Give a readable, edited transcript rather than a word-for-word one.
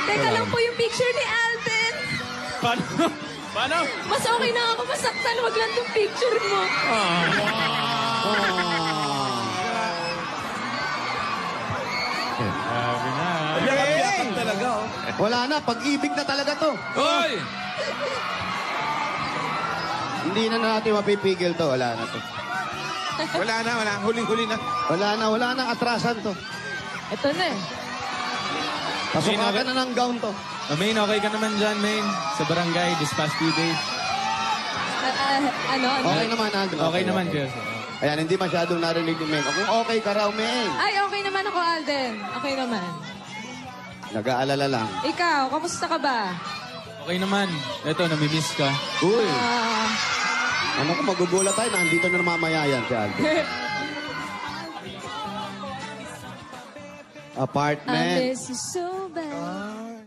Teka lang po yung picture ni Alden. Paano? Paano? Mas okay na ako masaktan. Wag lang yung picture mo. Grabe na. Yakat talaga, oh. Wala na, pag-ibig na talaga to. Hoy! Hindi na natin mapipigil to, wala na to. Wala na, wala. Huling-huli na. Wala na atrasan to. Ito na eh. Pasukakan na ng gown to. Main, okay ka naman dyan, Main. Sa barangay, this past few days. Ano? Okay naman, Alden. Okay naman, Jess. Ayan, hindi masyadong narinig ni Men. Kung okay ka raw, Men. Ay, okay naman ako, Alden. Okay naman. Nag-aalala lang. Ikaw, kamusta ka ba? Okay naman. Eto, namimiss ka. Uy, ano ko, magugulat tayo. Nandito na mamaya yan si Alden. I Apartment. miss you so bad.